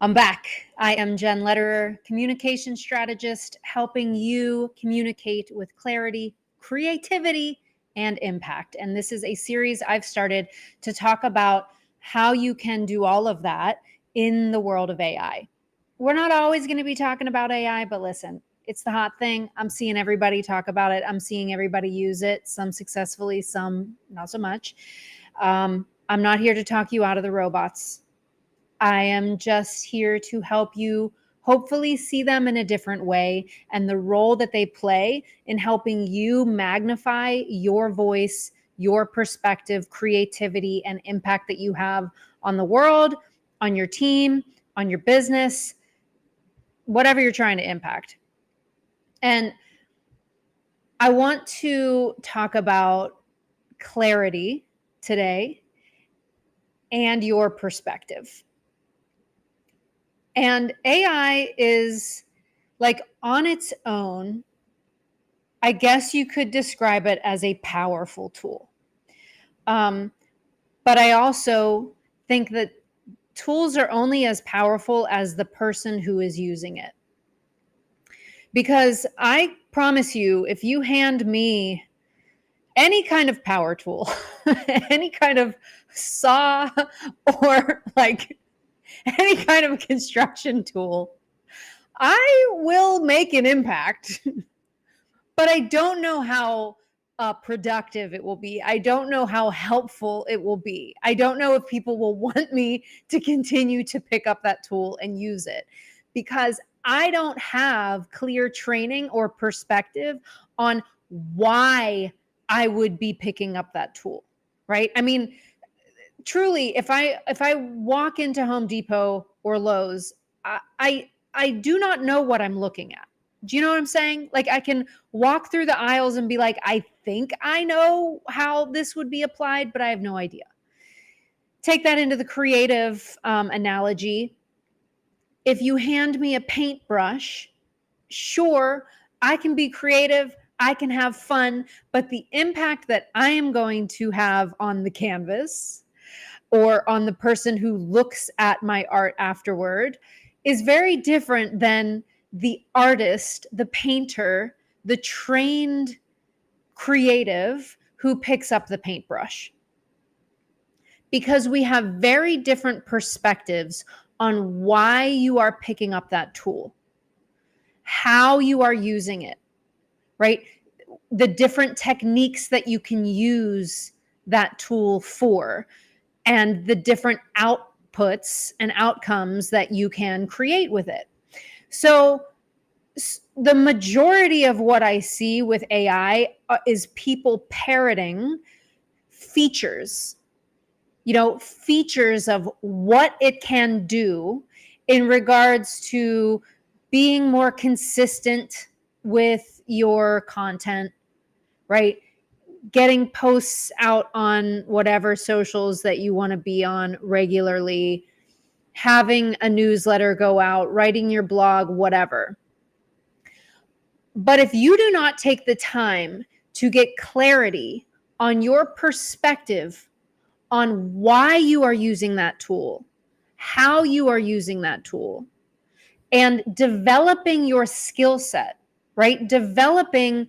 I'm back. I am Jen Lederer, communication strategist, helping you communicate with clarity, creativity, and impact. And this is a series I've started to talk about how you can do all of that in the world of AI. We're not always going to be talking about AI, but listen, it's the hot thing. I'm seeing everybody talk about it. I'm seeing everybody use it, some successfully, some not so much. I'm not here to talk you out of the robots. I am just here to help you hopefully see them in a different way and the role that they play in helping you magnify your voice, your perspective, creativity, and impact that you have on the world, on your team, on your business, whatever you're trying to impact. And I want to talk about clarity today and your perspective. And AI is like on its own, I guess you could describe it as a powerful tool. But I also think that tools are only as powerful as the person who is using it. Because I promise you, if you hand me any kind of power tool, any kind of saw or like any kind of construction tool, I will make an impact, but I don't know how productive it will be. I don't know how helpful it will be. I don't know if people will want me to continue to pick up that tool and use it because I don't have clear training or perspective on why I would be picking up that tool, right? I mean, truly, if I walk into Home Depot or Lowe's, I do not know what I'm looking at. Do you know what I'm saying? Like I can walk through the aisles and be like, I think I know how this would be applied, but I have no idea. Take that into the creative analogy. If you hand me a paintbrush, sure, I can be creative, I can have fun, but the impact that I am going to have on the canvas or on the person who looks at my art afterward is very different than the artist, the painter, the trained creative who picks up the paintbrush. Because we have very different perspectives on why you are picking up that tool, how you are using it, right? The different techniques that you can use that tool for, and the different outputs and outcomes that you can create with it. So the majority of what I see with AI is people parroting features, features of what it can do in regards to being more consistent with your content, right? Getting posts out on whatever socials that you want to be on regularly, having a newsletter go out, writing your blog, whatever. But if you do not take the time to get clarity on your perspective on why you are using that tool, how you are using that tool, and developing your skill set, right? Developing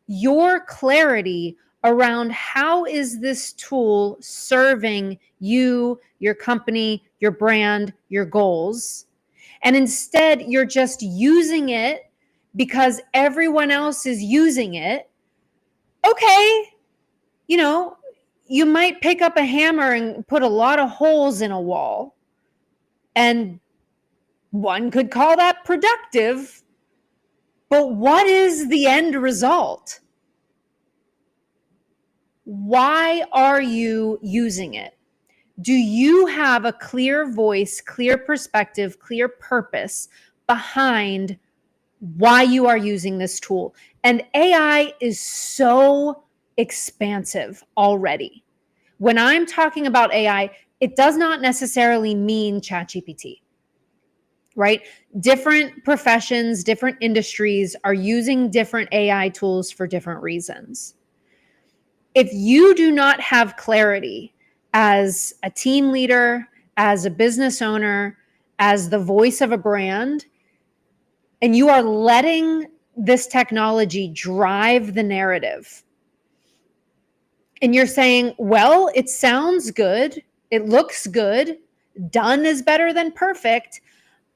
your clarity around how is this tool serving you, your company, your brand, your goals. And instead, you're just using it because everyone else is using it. Okay, you might pick up a hammer and put a lot of holes in a wall. And one could call that productive. But what is the end result? Why are you using it? Do you have a clear voice, clear perspective, clear purpose behind why you are using this tool? And AI is so expansive already. When I'm talking about AI, it does not necessarily mean ChatGPT, right? Different professions, different industries are using different AI tools for different reasons. If you do not have clarity as a team leader, as a business owner, as the voice of a brand, and you are letting this technology drive the narrative, and you're saying, well, it sounds good, it looks good, done is better than perfect,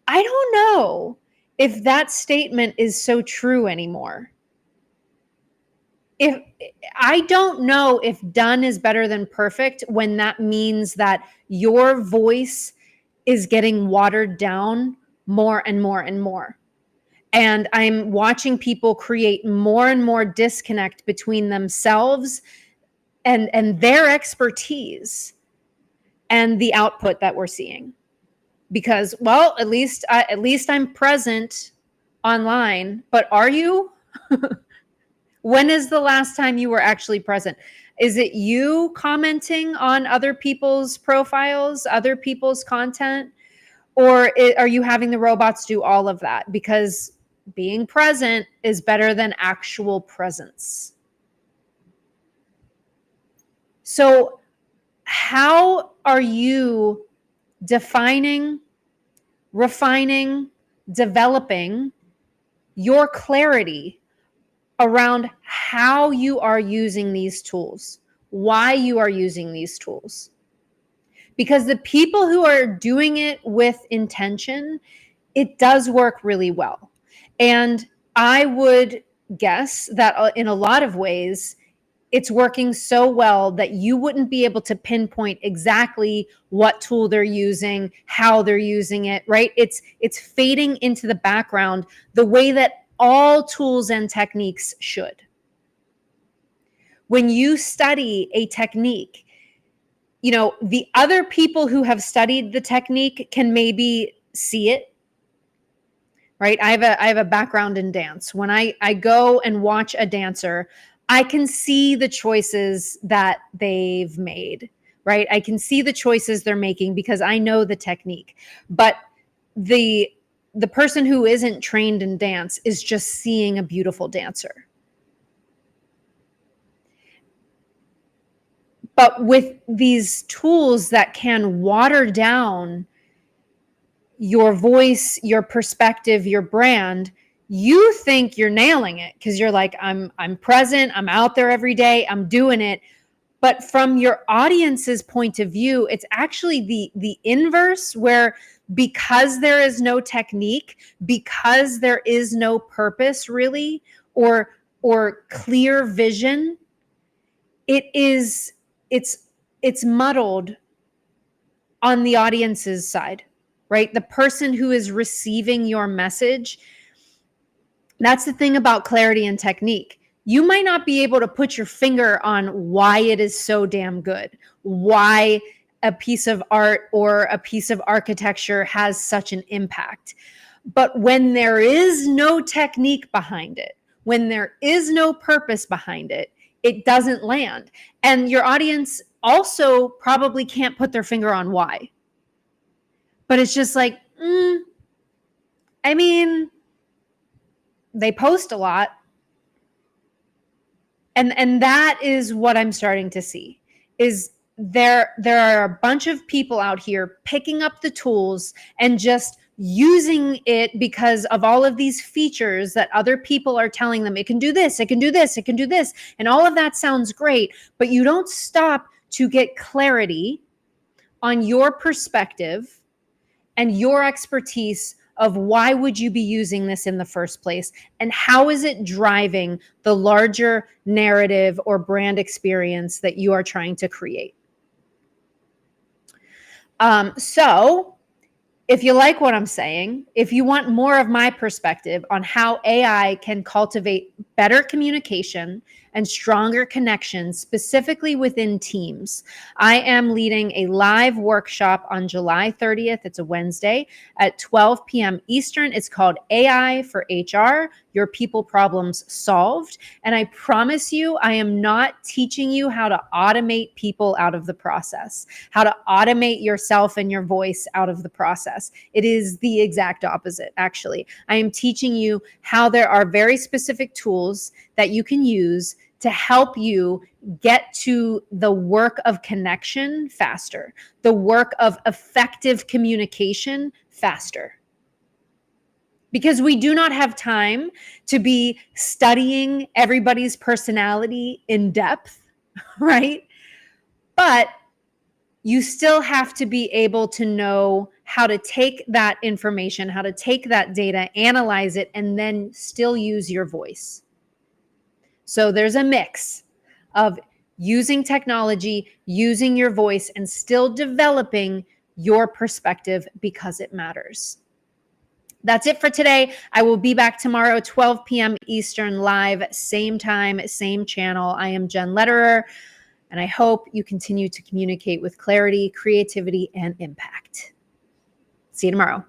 I don't know if that statement is so true anymore. If I don't know if done is better than perfect when that means that your voice is getting watered down more and more and more. And I'm watching people create more and more disconnect between themselves and their expertise and the output that we're seeing. Because, well, at least I'm present online, but are you? When is the last time you were actually present? Is it you commenting on other people's profiles, other people's content? Or are you having the robots do all of that? Because being present is better than actual presence. So how are you defining, refining, developing your clarity around how you are using these tools, why you are using these tools? Because the people who are doing it with intention, it does work really well. And I would guess that in a lot of ways, it's working so well that you wouldn't be able to pinpoint exactly what tool they're using, how they're using it, right? It's fading into the background the way that all tools and techniques should. When you study a technique, you know, the other people who have studied the technique can maybe see it, right? I have a background in dance. When I go and watch a dancer, I can see the choices that they've made, right? I can see the choices they're making because I know the technique. But the person who isn't trained in dance is just seeing a beautiful dancer. But with these tools that can water down your voice, your perspective, your brand, you think you're nailing it because you're like, I'm present, I'm out there every day, I'm doing it. But from your audience's point of view, it's actually the inverse, where because there is no technique, because there is no purpose really, or clear vision, it's muddled on the audience's side, right? The person who is receiving your message. That's the thing about clarity and technique. You might not be able to put your finger on why it is so damn good, why a piece of art or a piece of architecture has such an impact. But when there is no technique behind it, when there is no purpose behind it, it doesn't land. And your audience also probably can't put their finger on why. But it's just like, I mean, they post a lot. And that is what I'm starting to see, is there are a bunch of people out here picking up the tools and just using it because of all of these features that other people are telling them. It can do this, it can do this, it can do this. And all of that sounds great, but you don't stop to get clarity on your perspective and your expertise of why would you be using this in the first place, and how is it driving the larger narrative or brand experience that you are trying to create. So if you like what I'm saying, if you want more of my perspective on how AI can cultivate better communication and stronger connections, specifically within teams, I am leading a live workshop on July 30th. It's a Wednesday at 12 p.m. Eastern. It's called AI for HR, Your People Problems Solved. And I promise you, I am not teaching you how to automate people out of the process, how to automate yourself and your voice out of the process. It is the exact opposite, actually. I am teaching you how there are very specific tools that you can use to help you get to the work of connection faster, the work of effective communication faster. Because we do not have time to be studying everybody's personality in depth, right? But you still have to be able to know how to take that information, how to take that data, analyze it, and then still use your voice. So there's a mix of using technology, using your voice, and still developing your perspective because it matters. That's it for today. I will be back tomorrow, 12 p.m. Eastern, live, same time, same channel. I am Jen Lederer, and I hope you continue to communicate with clarity, creativity, and impact. See you tomorrow.